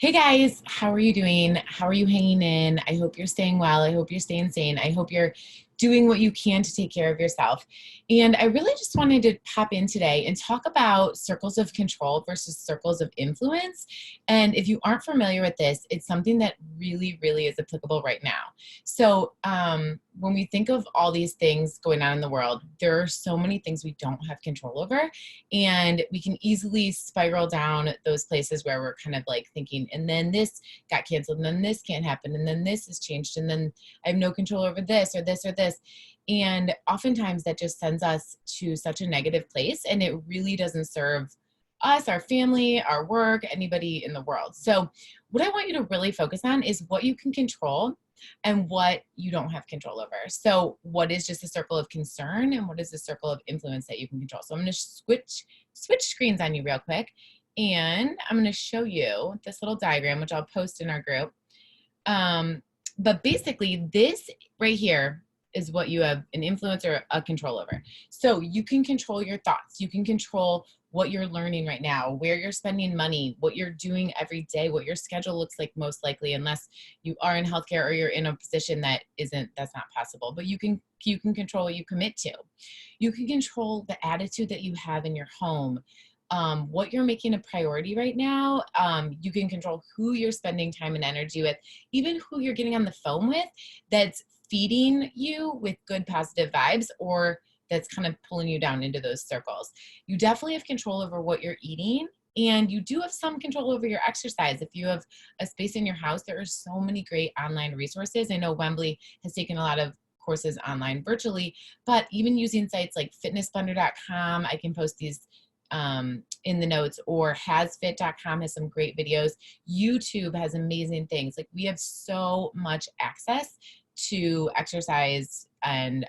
Hey guys, how are you doing? How are you hanging in? I hope you're staying well. I hope you're staying sane. I hope you're doing what you can to take care of yourself. And I really just wanted to pop in today and talk about circles of control versus circles of influence. And if you aren't familiar with this, it's something that really is applicable right now. When we think of all these things going on in the world, there are so many things we don't have control over, and we can easily spiral down those places where we're kind of like thinking, and then this got canceled, and then this can't happen, and then this has changed, and then I have no control over this or this or this. And oftentimes that just sends us to such a negative place, and it really doesn't serve us, our family, our work, anybody in the world. So what I want you to really focus on is what you can control and what you don't have control over. So what is just a circle of concern and what is a circle of influence that you can control? So I'm going to switch screens on you real quick, and I'm going to show you this little diagram, which I'll post in our group. But basically this right here is what you have an influence or a control over. So you can control your thoughts. You can control what you're learning right now, where you're spending money, what you're doing every day, what your schedule looks like, most likely, unless you are in healthcare or you're in a position that's not possible. But you can control what you commit to. You can control the attitude that you have in your home, what you're making a priority right now. You can control who you're spending time and energy with, even who you're getting on the phone with that's feeding you with good positive vibes, or that's kind of pulling you down into those circles. You definitely have control over what you're eating, and you do have some control over your exercise. If you have a space in your house, there are so many great online resources. I know Wembley has taken a lot of courses online virtually, but even using sites like fitnessblender.com, I can post these in the notes, or hasfit.com has some great videos. YouTube has amazing things. Like, we have so much access to exercise, and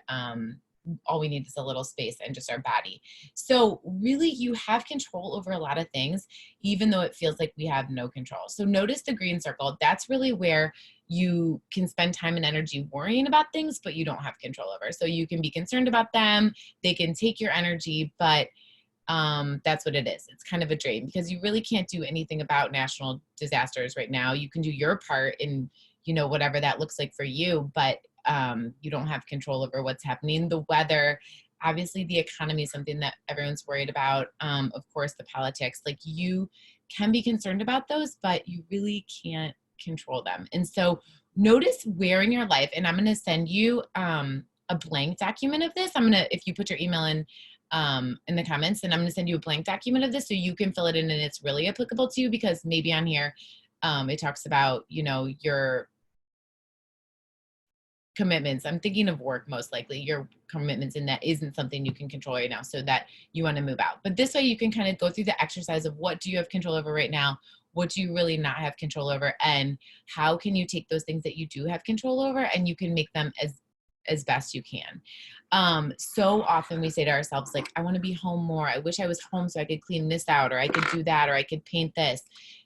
all we need is a little space and just our body. So really, you have control over a lot of things, even though it feels like we have no control. So notice the green circle. That's really where you can spend time and energy worrying about things, but you don't have control over. So you can be concerned about them. They can take your energy, but that's what it is. It's kind of a drain, because you really can't do anything about national disasters right now. You can do your part in, whatever that looks like for you, but you don't have control over what's happening. The weather, obviously the economy is something that everyone's worried about. Of course, the politics, like, you can be concerned about those, but you really can't control them. And so notice where in your life, and I'm going to send you a blank document of this. If you put your email in the comments, and I'm going to send you a blank document of this so you can fill it in, and it's really applicable to you, because maybe on here it talks about, your commitments. I'm thinking of work, most likely your commitments, and that isn't something you can control right now, so that you want to move out. But this way you can kind of go through the exercise of what do you have control over right now, what do you really not have control over, and how can you take those things that you do have control over and you can make them as best you can. So often we say to ourselves, like, I want to be home more. I wish I was home so I could clean this out, or I could do that, or I could paint this.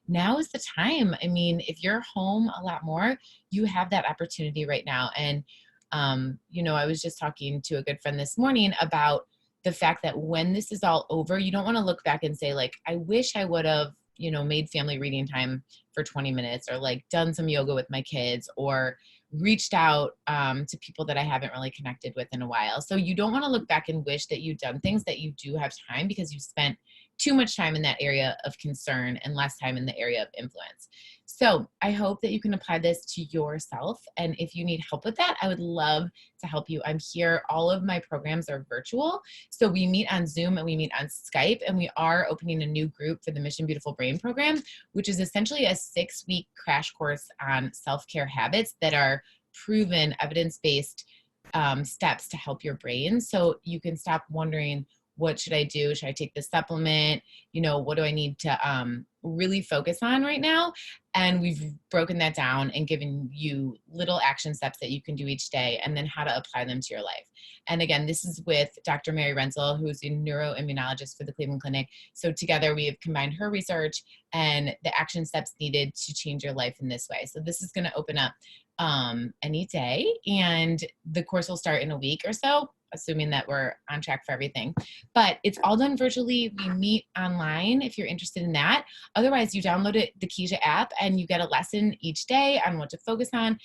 Now is the time. I mean, if you're home a lot more, you have that opportunity right now. And, I was just talking to a good friend this morning about the fact that when this is all over, you don't want to look back and say, like, I wish I would have, made family reading time for 20 minutes, or like done some yoga with my kids, or reached out to people that I haven't really connected with in a while. So you don't want to look back and wish that you've done things that you do have time, because you spent too much time in that area of concern and less time in the area of influence. So I hope that you can apply this to yourself. And if you need help with that, I would love to help you. I'm here. All of my programs are virtual. So we meet on Zoom and we meet on Skype, and we are opening a new group for the Mission Beautiful Brain program, which is essentially a 6-week crash course on self-care habits that are proven evidence-based steps to help your brain. So you can stop wondering, what should I do? Should I take this supplement? What do I need to really focus on right now? And we've broken that down and given you little action steps that you can do each day, and then how to apply them to your life. And again, this is with Dr. Mary Renzel, who's a neuroimmunologist for the Cleveland Clinic. So together we have combined her research and the action steps needed to change your life in this way. So this is going to open up any day, and the course will start in a week or so. assuming that we're on track for everything. But it's all done virtually. We meet online if you're interested in that. Otherwise, you download the Keisha app and you get a lesson each day on what to focus on.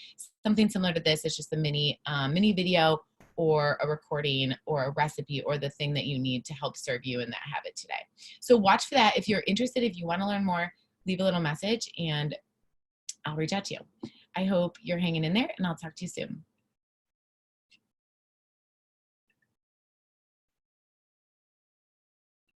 Something similar to this. It's just a mini video or a recording or a recipe or the thing that you need to help serve you in that habit today. So watch for that. If you're interested, if you want to learn more, leave a little message and I'll reach out to you. I hope you're hanging in there, and I'll talk to you soon.